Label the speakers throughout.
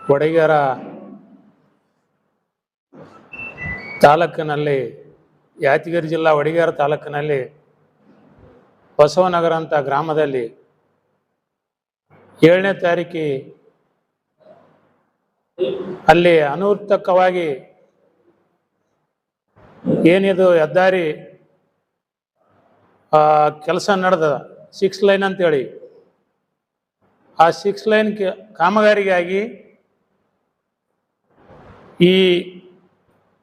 Speaker 1: ವಡಗೇರ ತಾಲೂಕಿನಲ್ಲಿ, ಯಾದಗಿರಿ ಜಿಲ್ಲಾ ವಡಗೇರ ತಾಲೂಕಿನಲ್ಲಿ ಬಸವನಗರ ಅಂತ ಗ್ರಾಮದಲ್ಲಿ 7ನೇ ತಾರೀಕು ಅಲ್ಲಿ ಅನೂರ್ತಕವಾಗಿ ಏನಿದು ಹೆದ್ದಾರಿ ಕೆಲಸ ನಡೆದ 6 ಲೈನ್ ಅಂತೇಳಿ, ಆ 6 ಲೈನ್ ಕಾಮಗಾರಿಗಾಗಿ ಈ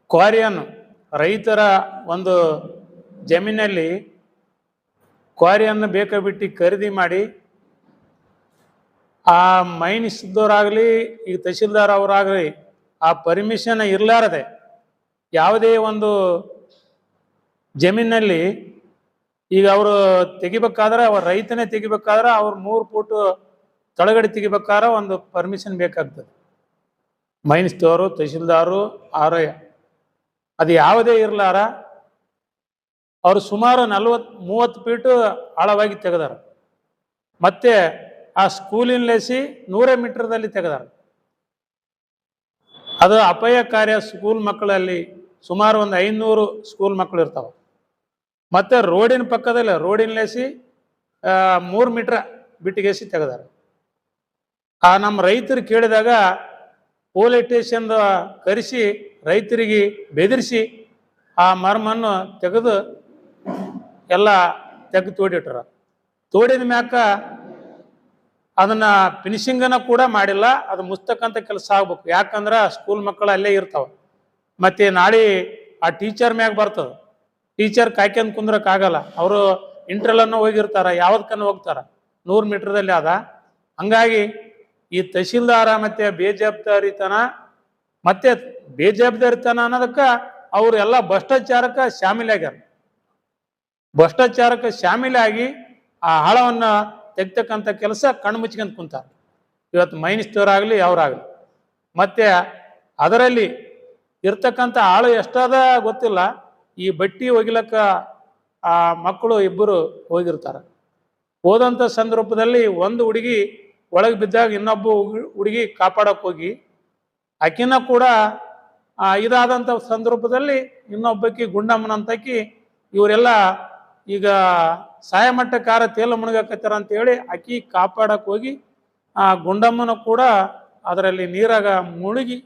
Speaker 1: ಕ್ವಾರಿಯನ್ನು ರೈತರ ಒಂದು ಜಮೀನಲ್ಲಿ ಕ್ವಾರಿಯನ್ನು ಬೇಕಾಬಿಟ್ಟು ಖರೀದಿ ಮಾಡಿ ಆ ಮೈನಿಸಿದವರಾಗಲಿ ಈ ತಹಶೀಲ್ದಾರ್ ಅವರಾಗಲಿ ಆ ಪರ್ಮಿಷನ್ ಇರಲಾರದೆ ಯಾವುದೇ ಒಂದು ಜಮೀನಲ್ಲಿ ಈಗ ಅವರು ತೆಗಿಬೇಕಾದ್ರೆ ಅವ್ರ ರೈತನೇ ತೆಗಿಬೇಕಾದ್ರೆ ಅವ್ರು 3 ಫೂಟ್ ತಳಗಡೆ ತೆಗಿಬೇಕಾದ್ರೆ ಒಂದು ಪರ್ಮಿಷನ್ ಬೇಕಾಗ್ತದೆ. ಮೈನಿಸಿದವರು ತಹಶೀಲ್ದಾರು ಆರೋಯ ಅದು ಯಾವುದೇ ಇರಲಾರ ಅವರು ಸುಮಾರು 30 ಫೀಟು ಆಳವಾಗಿ ತೆಗೆದಾರ. ಮತ್ತೆ ಆ ಸ್ಕೂಲಿನ ಲೇಸಿ 100 ಮೀಟರ್ದಲ್ಲಿ ತೆಗೆದಾರ. ಅದು ಅಪಾಯಕಾರಿ. ಸ್ಕೂಲ್ ಮಕ್ಕಳಲ್ಲಿ ಸುಮಾರು ಒಂದು 500 ಸ್ಕೂಲ್ ಮಕ್ಕಳು ಇರ್ತಾವೆ. ಮತ್ತೆ ರೋಡಿನ ಪಕ್ಕದಲ್ಲಿ ರೋಡಿನ ಲೇಸಿ 3 ಮೀಟರ್ ಬಿಟ್ಟಿಗೆಸಿ ತೆಗೆದಾರ. ಆ ನಮ್ಮ ರೈತರು ಕೇಳಿದಾಗ ಪೊಲೀಸ್ ಸ್ಟೇಷನ್ ಕರೆಸಿ ರೈತರಿಗೆ ಬೆದರಿಸಿ ಆ ಮರಮನ್ನು ತೆಗೆದು ಎಲ್ಲ ತೆಗೆದು ತೋಡಿಟ್ರ. ತೋಡಿದ ಮ್ಯಾಕ ಅದನ್ನ ಫಿನಿಶಿಂಗನ್ನು ಕೂಡ ಮಾಡಿಲ್ಲ. ಅದು ಮುಸ್ತಕ್ಕಂಥ ಕೆಲಸ ಆಗ್ಬೇಕು. ಯಾಕಂದ್ರೆ ಸ್ಕೂಲ್ ಮಕ್ಕಳು ಅಲ್ಲೇ ಇರ್ತಾವೆ. ಮತ್ತೆ ನಾಳೆ ಆ ಟೀಚರ್ ಮ್ಯಾಗ ಬರ್ತದೆ. ಟೀಚರ್ ಕಾಯ್ಕೊಂಡ್ ಕುಂದ್ರಕ್ಕಾಗಲ್ಲ. ಅವರು ಇಂಟ್ರಲನ್ನು ಹೋಗಿರ್ತಾರ, ಯಾವ್ದಕ್ಕನ್ನು ಹೋಗ್ತಾರ. 100 ಮೀಟರ್ದಲ್ಲಿ ಅದ. ಹಂಗಾಗಿ ಈ ತಹಶೀಲ್ದಾರ ಮತ್ತೆ ಬೇಜವಾಬ್ದಾರಿತನ ಮತ್ತೆ ಬೇಜವಾಬ್ದಾರಿತನ ಅನ್ನೋದಕ್ಕೆ ಅವರು ಎಲ್ಲ ಭ್ರಷ್ಟಾಚಾರಕ್ಕೆ ಶಾಮೀಲಾಗ್ಯಾರ. ಭ್ರಷ್ಟಾಚಾರಕ್ಕೆ ಶಾಮೀಲಾಗಿ ಆ ಹಳವನ್ನ ತೆಗ್ತಕ್ಕಂಥ ಕೆಲಸ ಕಣ್ಣು ಮುಚ್ಕೊಂತ ಕುಂತಾರ. ಇವತ್ತು ಮೈನಿಸಿದವರಾಗಲಿ ಅವರಾಗಲಿ. ಮತ್ತೆ ಅದರಲ್ಲಿ ಇರ್ತಕ್ಕಂಥ ಆಳು ಎಷ್ಟಾದ ಗೊತ್ತಿಲ್ಲ. ಈ ಬಟ್ಟಿ ಒಗಿಲಕ್ಕ ಆ ಮಕ್ಕಳು 2 ಹೋಗಿರ್ತಾರೆ. ಹೋದಂಥ ಸಂದರ್ಭದಲ್ಲಿ ಒಂದು ಹುಡುಗಿ ಒಳಗೆ ಬಿದ್ದಾಗ ಇನ್ನೊಬ್ಬ ಹುಡುಗಿ ಕಾಪಾಡಕ್ಕೆ ಹೋಗಿ ಆಕಿನ ಕೂಡ ಇದಾದಂಥ ಸಂದರ್ಭದಲ್ಲಿ ಇನ್ನೊಬ್ಬಕಿ ಗುಂಡಮ್ಮನಂತಕಿ ಇವರೆಲ್ಲ ಈಗ ಸಾಯಮಟ್ಟ ಕಾರ ತೇಲ ಮುಳುಗಾಕತ್ತಾರ ಅಂತೇಳಿ ಆಕಿ ಕಾಪಾಡಕ್ಕೆ ಹೋಗಿ ಆ ಗುಂಡಮ್ಮನ ಕೂಡ ಅದರಲ್ಲಿ ನೀರಾಗ ಮುಳುಗಿ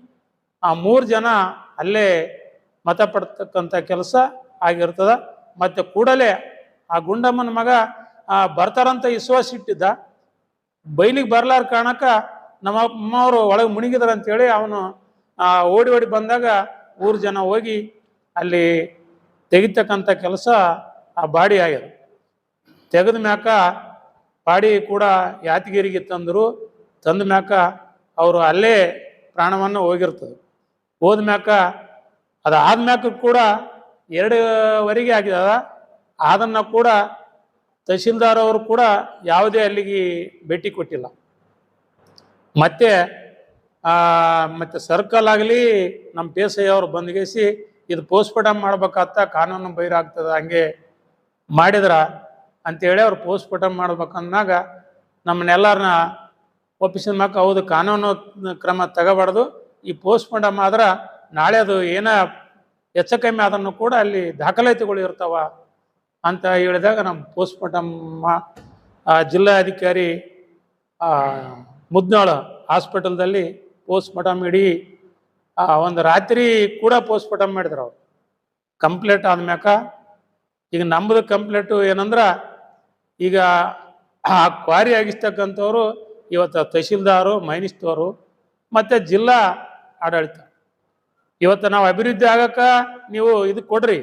Speaker 1: ಆ 3 ಜನ ಅಲ್ಲೇ ಮತ ಪಡ್ತಕ್ಕಂಥ ಕೆಲಸ ಆಗಿರ್ತದ. ಮತ್ತೆ ಕೂಡಲೇ ಆ ಗುಂಡಮ್ಮನ ಮಗ ಬರ್ತಾರಂತ ವಿಶ್ವಾಸ ಇಟ್ಟಿದ್ದ. ಬೈಲಿಗೆ ಬರ್ಲಾರ ಕಾರಣಕ್ಕ ನಮ್ಮ ಅಮ್ಮವರು ಒಳಗೆ ಮುಳುಗಿದಾರ ಅಂತೇಳಿ ಅವನು ಓಡಿ ಬಂದಾಗ 3 ಜನ ಹೋಗಿ ಅಲ್ಲಿ ತೆಗಿತಕ್ಕಂಥ ಕೆಲಸ ಆ ಬಾಡಿ ಆಗ್ಯದ. ತೆಗೆದ ಮ್ಯಾಕ ಬಾಡಿ ಕೂಡ ಯಾದಗಿರಿಗೆ ತಂದ ಮ್ಯಾಕ ಅವರು ಅಲ್ಲೇ ಪ್ರಾಣವನ್ನು ಹೋಗಿರ್ತದೆ. ಹೋದ ಮ್ಯಾಕ ಅದಾದ ಮ್ಯಾಕ ಕೂಡ 2ವರೆಗೆ ಆಗಿದೆ. ಅದನ್ನ ಕೂಡ ತಹಶೀಲ್ದಾರ್ ಅವರು ಕೂಡ ಯಾವುದೇ ಅಲ್ಲಿಗೆ ಭೇಟಿ ಕೊಟ್ಟಿಲ್ಲ. ಮತ್ತೆ ಸರ್ಕಲ್ ಆಗಲಿ ನಮ್ಮ PSI ಅವರು ಬಂದ್ಗೇಸಿ ಇದು ಪೋಸ್ಟ್ಮಾರ್ಟಮ್ ಮಾಡ್ಬೇಕಾಗ್ತ ಕಾನೂನು ಬೈರಾಗ್ತದ ಹಂಗೆ ಮಾಡಿದ್ರ ಅಂತೇಳಿ ಅವ್ರು ಪೋಸ್ಟ್ಮಾರ್ಟಮ್ ಮಾಡ್ಬೇಕಂದಾಗ ನಮ್ಮನ್ನೆಲ್ಲರನ್ನ ಒಪ್ಪಿಸಿದ ಮ್ಯಾಕ ಹೌದು ಕಾನೂನು ಕ್ರಮ ತಗೋಬಾರ್ದು, ಈ ಪೋಸ್ಟ್ಮಾರ್ಟಮ್ ಆದ್ರೆ ನಾಳೆ ಅದು ಏನ ಹೆಚ್ಚು ಕಮ್ಮಿ ಅದನ್ನು ಕೂಡ ಅಲ್ಲಿ ದಾಖಲಾತಿಗಳು ಇರ್ತಾವ ಅಂತ ಹೇಳಿದಾಗ ನಮ್ಮ ಪೋಸ್ಟ್ಮಾರ್ಟಮ್ ಜಿಲ್ಲಾಧಿಕಾರಿ ಮುದ್ನಾಳ ಹಾಸ್ಪಿಟಲ್ದಲ್ಲಿ ಪೋಸ್ಟ್ಮಾರ್ಟಮ್ ಇಡೀ ಒಂದು ರಾತ್ರಿ ಕೂಡ ಪೋಸ್ಟ್ಮಾರ್ಟಮ್ ಮಾಡಿದ್ರು ಅವ್ರು. ಕಂಪ್ಲೇಂಟ್ ಆದ್ಮ್ಯಾಕ ಈಗ ನಮ್ಮದು ಕಂಪ್ಲೇಂಟು ಏನಂದ್ರೆ ಈಗ ಆ ಕ್ವಾರಿ ಆಗಿಸ್ತಕ್ಕಂಥವ್ರು ಇವತ್ತು ತಹಶೀಲ್ದಾರು, ಮೈನಿಸಿದವರು ಮತ್ತು ಜಿಲ್ಲಾ ಆಡಳಿತ ಇವತ್ತು ನಾವು ಅಭಿವೃದ್ಧಿ ಆಗಕ್ಕೆ ನೀವು ಇದು ಕೊಡ್ರಿ.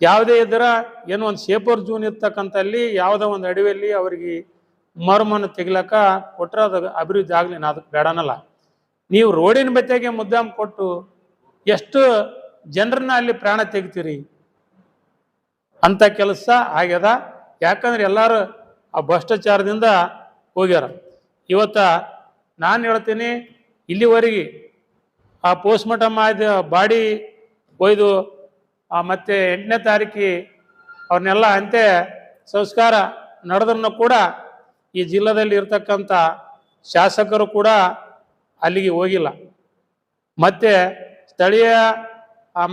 Speaker 1: ಯಾವುದೇ ಇದರ ಏನೋ ಒಂದು ಸೇಫರ್ ಜೂನ್ ಇರ್ತಕ್ಕಂಥಲ್ಲಿ ಯಾವುದೋ ಒಂದು ಅಡವಿಯಲ್ಲಿ ಅವ್ರಿಗೆ ಮರಮನ್ನು ತೆಗಿಲಕ್ಕ ಕೊಟ್ಟರೆ ಅದು ಅಭಿವೃದ್ಧಿ ಆಗಲಿ. ನಾ ಅದಕ್ಕೆ ಬೇಡನಲ್ಲ. ನೀವು ರೋಡಿನ ಬತ್ತೆಗೆ ಮುದ್ದಾಮ್ ಕೊಟ್ಟು ಎಷ್ಟು ಜನರನ್ನ ಅಲ್ಲಿ ಪ್ರಾಣ ತೆಗಿತೀರಿ ಅಂತ ಕೆಲಸ ಆಗ್ಯದ. ಯಾಕಂದ್ರೆ ಎಲ್ಲರೂ ಆ ಭ್ರಷ್ಟಾಚಾರದಿಂದ ಹೋಗ್ಯಾರ. ಇವತ್ತ ನಾನು ಹೇಳ್ತೀನಿ, ಇಲ್ಲಿವರೆಗೆ ಆ ಪೋಸ್ಟ್ಮಾರ್ಟಮ್ ಆದ ಬಾಡಿ ಒಯ್ದು ಮತ್ತೆ 8ನೇ ತಾರೀಕಿಗೆ ಅವ್ರನ್ನೆಲ್ಲ ಅಂತ್ಯ ಸಂಸ್ಕಾರ ನಡೆದನ್ನು ಕೂಡ ಈ ಜಿಲ್ಲೆಯಲ್ಲಿ ಇರ್ತಕ್ಕಂಥ ಶಾಸಕರು ಕೂಡ ಅಲ್ಲಿಗೆ ಹೋಗಿಲ್ಲ. ಮತ್ತೆ ಸ್ಥಳೀಯ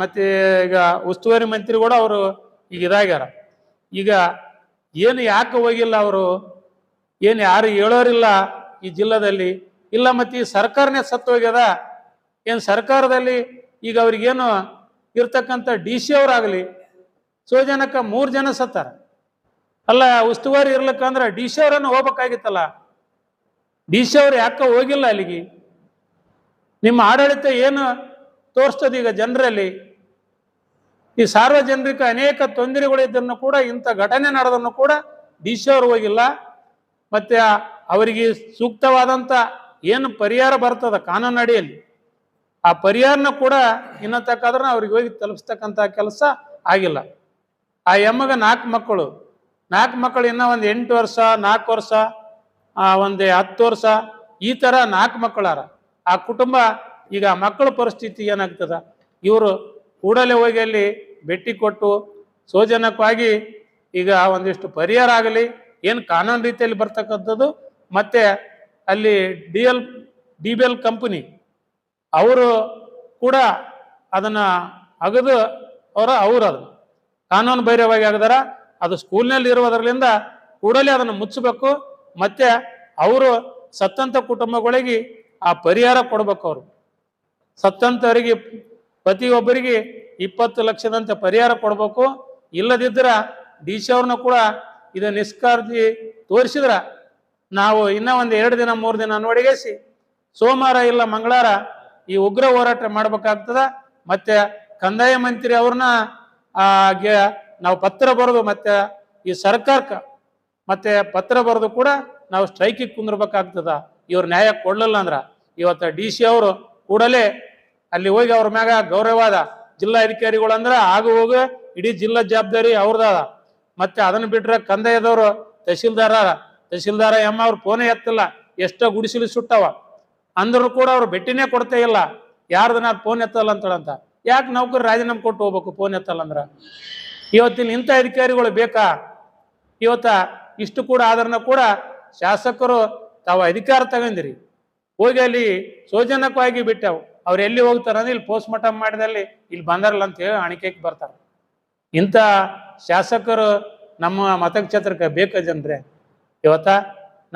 Speaker 1: ಮತ್ತೆ ಈಗ ಉಸ್ತುವಾರಿ ಮಂತ್ರಿ ಕೂಡ ಅವರು ಈಗ ಇದಾಗ್ಯಾರ. ಈಗ ಏನು ಯಾಕೆ ಹೋಗಿಲ್ಲ ಅವರು, ಏನು ಯಾರು ಹೇಳೋರಿಲ್ಲ ಈ ಜಿಲ್ಲಾದಲ್ಲಿ, ಇಲ್ಲ ಮತ್ತೆ ಈ ಸರ್ಕಾರನೇ ಸತ್ತು ಹೋಗ್ಯದ, ಏನು ಸರ್ಕಾರದಲ್ಲಿ ಈಗ ಅವ್ರಿಗೇನು ಇರ್ತಕ್ಕಂಥ ಡಿ ಸಿ ಅವರಾಗಲಿ ಸೋಜನಕ್ಕೆ 3 ಜನ ಸತ್ತಾರ. ಅಲ್ಲ ಉಸ್ತುವಾರಿ ಇರ್ಲಿಕ್ಕಂದ್ರೆ ಡಿ ಸಿ ಅವರನ್ನು ಹೋಗ್ಬೇಕಾಗಿತ್ತಲ್ಲ, ಡಿ ಸಿ ಅವ್ರು ಯಾಕೆ ಹೋಗಿಲ್ಲ ಅಲ್ಲಿಗೆ? ನಿಮ್ಮ ಆಡಳಿತ ಏನು ತೋರಿಸ್ತದೆ ಈಗ ಜನರಲ್ಲಿ? ಈ ಸಾರ್ವಜನಿಕ ಅನೇಕ ತೊಂದರೆಗಳಿದ್ದನ್ನು ಕೂಡ, ಇಂಥ ಘಟನೆ ನಡೆದನ್ನು ಕೂಡ ಡಿ ಸಿ ಅವರು ಹೋಗಿಲ್ಲ. ಮತ್ತೆ ಅವರಿಗೆ ಸೂಕ್ತವಾದಂಥ ಏನು ಪರಿಹಾರ ಬರ್ತದ ಕಾನೂನು ಅಡಿಯಲ್ಲಿ, ಆ ಪರಿಹಾರನ ಕೂಡ ಇನ್ನತಕ್ಕಾದ್ರೂ ಅವ್ರಿಗೆ ಹೋಗಿ ತಲುಪಿಸ್ತಕ್ಕಂಥ ಕೆಲಸ ಆಗಿಲ್ಲ. ಆ ಎಮ್ಮಗೆ 4 ಮಕ್ಕಳು, 4 ಮಕ್ಕಳು ಇನ್ನೂ ಒಂದು 8 ವರ್ಷ, 4 ವರ್ಷ, ಒಂದು 10 ವರ್ಷ, ಈ ಥರ 4 ಮಕ್ಕಳಾರ. ಆ ಕುಟುಂಬ ಈಗ ಮಕ್ಕಳ ಪರಿಸ್ಥಿತಿ ಏನಾಗ್ತದ? ಇವರು ಕೂಡಲೇ ಹೋಗಿ ಅಲ್ಲಿ ಭೇಟಿ ಕೊಟ್ಟು ಸೌಜನ್ಯಕ್ಕಾಗಿ ಈಗ ಒಂದಿಷ್ಟು ಪರಿಹಾರ ಆಗಲಿ, ಏನು ಕಾನೂನು ರೀತಿಯಲ್ಲಿ ಬರ್ತಕ್ಕಂಥದ್ದು, ಮತ್ತೆ ಅಲ್ಲಿ ಡಿ ಬಿ ಎಲ್ ಕಂಪನಿ ಅವರು ಕೂಡ ಅದನ್ನ ಅಗದು ಅವರು ಅದು ಕಾನೂನು ಬೈರವಾಗಿ ಆಗದಾರ. ಅದು ಸ್ಕೂಲ್ನಲ್ಲಿ ಇರುವುದರಿಂದ ಕೂಡಲೇ ಅದನ್ನು ಮುಚ್ಚಬೇಕು. ಮತ್ತೆ ಅವರು ಸತ್ತಂತ ಕುಟುಂಬಗಳಿಗೆ ಆ ಪರಿಹಾರ ಕೊಡ್ಬೇಕು. ಅವರು ಸತ್ತಂತವರಿಗೆ ಪ್ರತಿಯೊಬ್ಬರಿಗೆ 20 ಲಕ್ಷದಂತೆ ಪರಿಹಾರ ಕೊಡ್ಬೇಕು. ಇಲ್ಲದಿದ್ರ ಡಿ ಸಿ ಅವ್ರನ್ನ ಕೂಡ ಇದು ನಿಷ್ಕಾಳಜಿ ತೋರಿಸಿದ್ರ ನಾವು ಇನ್ನೂ ಒಂದು 2 ದಿನ 3 ದಿನ ನೋಡಿಗೆಸಿ ಸೋಮವಾರ ಇಲ್ಲ ಮಂಗಳವಾರ ಈ ಉಗ್ರ ಹೋರಾಟ ಮಾಡ್ಬೇಕಾಗ್ತದ. ಮತ್ತೆ ಕಂದಾಯ ಮಂತ್ರಿ ಅವ್ರನ್ನ ನಾವು ಪತ್ರ ಬರೆದು ಮತ್ತೆ ಈ ಸರ್ಕಾರಕ್ಕೆ ಮತ್ತೆ ಪತ್ರ ಬರೆದು ಕೂಡ ನಾವು ಸ್ಟ್ರೈಕಿಗೆ ಕುಂದ್ರಬೇಕಾಗ್ತದ. ಇವ್ರ ನ್ಯಾಯ ಕೊಡ್ಲಿಲ್ಲ ಅಂದ್ರ ಇವತ್ತು ಡಿ ಸಿ ಅವರು ಕೂಡಲೇ ಅಲ್ಲಿ ಹೋಗಿ ಅವ್ರ ಮ್ಯಾಗ ಗೌರವವಾದ ಜಿಲ್ಲಾ ಅಧಿಕಾರಿಗಳು ಅಂದ್ರ ಆಗು ಹೋಗ ಇಡೀ ಜಿಲ್ಲಾ ಜವಾಬ್ದಾರಿ ಅವ್ರದಾದ. ಮತ್ತೆ ಅದನ್ನ ಬಿಟ್ರೆ ಕಂದಾಯದವರು ತಹಶೀಲ್ದಾರ ಎಮ್ಮ ಅವ್ರು ಫೋನೇ ಎತ್ತಿಲ್ಲ, ಎಷ್ಟೋ ಗುಡಿಸಲು ಸುಟ್ಟವ ಅಂದ್ರೂ ಕೂಡ ಅವ್ರು ಭೇಟಿನೇ ಕೊಡ್ತೇ ಇಲ್ಲ. ಯಾರ್ದನ ಫೋನ್ ಎತ್ತಲ್ಲ ಅಂತೇಳಂತ. ಯಾಕೆ ನೌಕರು ರಾಜೀನಾಮೆ ಕೊಟ್ಟು ಹೋಗ್ಬೇಕು ಫೋನ್ ಎತ್ತಲ್ಲ ಅಂದ್ರ? ಇವತ್ತಿನ ಇಂಥ ಅಧಿಕಾರಿಗಳು ಬೇಕಾ? ಇವತ್ತ ಇಷ್ಟು ಕೂಡ ಆದ್ರನ್ನ ಕೂಡ ಶಾಸಕರು ತಾವು ಅಧಿಕಾರ ತಗೊಂಡಿರಿ, ಹೋಗಿ ಅಲ್ಲಿ ಸೌಜನ್ಯಕ್ಕಾಗಿ ಬಿಟ್ಟವು. ಅವ್ರು ಎಲ್ಲಿ ಹೋಗ್ತಾರಂದ್ರೆ ಇಲ್ಲಿ ಪೋಸ್ಟ್ ಮಾರ್ಟಮ್ ಮಾಡಿದಲ್ಲಿ ಇಲ್ಲಿ ಬಂದಾರಲ್ಲ ಅಂತ ಹೇಳಿ ಅಣಿಕೆಗೆ ಬರ್ತಾರೆ. ಇಂಥ ಶಾಸಕರು ನಮ್ಮ ಮತಕ್ಷೇತ್ರಕ್ಕೆ ಬೇಕು ಜನ್ರೆ. ಇವತ್ತ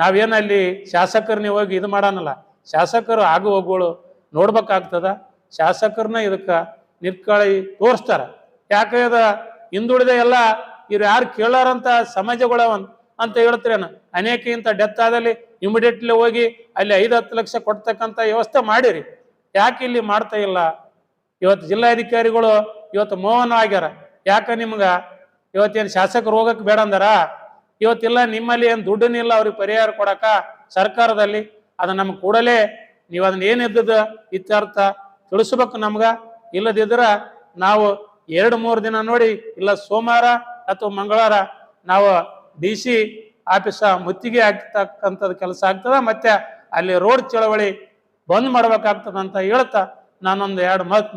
Speaker 1: ನಾವೇನಲ್ಲಿ ಶಾಸಕರನ್ನ ಹೋಗಿ ಇದು ಮಾಡೋಣಲ್ಲ, ಶಾಸಕರು ಆಗು ಹೋಗುಗಳು ನೋಡ್ಬೇಕಾಗ್ತದ. ಶಾಸಕರನ್ನ ಇದಕ್ಕೆ ನಿರ್ಕಾಳಿ ತೋರಿಸ್ತಾರ. ಯಾಕೆ ಇದ ಹಿಂದುಳಿದ ಎಲ್ಲ ಇವ್ರು ಯಾರು ಕೇಳಾರಂತ ಸಮಾಜಗಳವನ್ ಅಂತ ಹೇಳ್ತೀರೇನ? ಅನೇಕ ಇಂಥ ಡೆತ್ ಆದಲ್ಲಿ ಇಮಿಡಿಯೇಟ್ಲಿ ಹೋಗಿ ಅಲ್ಲಿ 5-10 ಲಕ್ಷ ಕೊಡ್ತಕ್ಕಂಥ ವ್ಯವಸ್ಥೆ ಮಾಡಿರಿ. ಯಾಕೆ ಇಲ್ಲಿ ಮಾಡ್ತಾ ಇಲ್ಲ? ಇವತ್ತು ಜಿಲ್ಲಾಧಿಕಾರಿಗಳು ಇವತ್ತು ಮೌನ ಆಗ್ಯಾರ. ಯಾಕೆ ನಿಮ್ಗೆ ಇವತ್ತೇನು ಶಾಸಕರು ಹೋಗಕ್ಕೆ ಬೇಡ ಅಂದಾರ? ಇವತ್ತಿಲ್ಲ ನಿಮ್ಮಲ್ಲಿ ಏನು ದುಡ್ಡನ್ನಿಲ್ಲ ಅವ್ರಿಗೆ ಪರಿಹಾರ ಕೊಡಕ ಸರ್ಕಾರದಲ್ಲಿ. ಅದನ್ನ ನಮ್ಗೆ ಕೂಡಲೇ ನೀವು ಅದನ್ನ ಏನಿದ್ದದ ಇತ್ಯರ್ಥ ತಿಳಿಸ್ಬೇಕು ನಮ್ಗೆ. ಇಲ್ಲದಿದ್ರ ನಾವು 2-3 ದಿನ ನೋಡಿ, ಇಲ್ಲ ಸೋಮವಾರ ಅಥವಾ ಮಂಗಳವಾರ ನಾವು ಡಿ ಸಿ ಆಫೀಸ ಮುತ್ತಿಗೆ ಆಗ್ತಕ್ಕಂಥದ್ದು ಕೆಲಸ ಆಗ್ತದ. ಮತ್ತೆ ಅಲ್ಲಿ ರೋಡ್ ಚಳವಳಿ ಬಂದ್ ಮಾಡ್ಬೇಕಾಗ್ತದ ಅಂತ ಹೇಳ್ತಾ ನಾನೊಂದು 2 ಮಾತು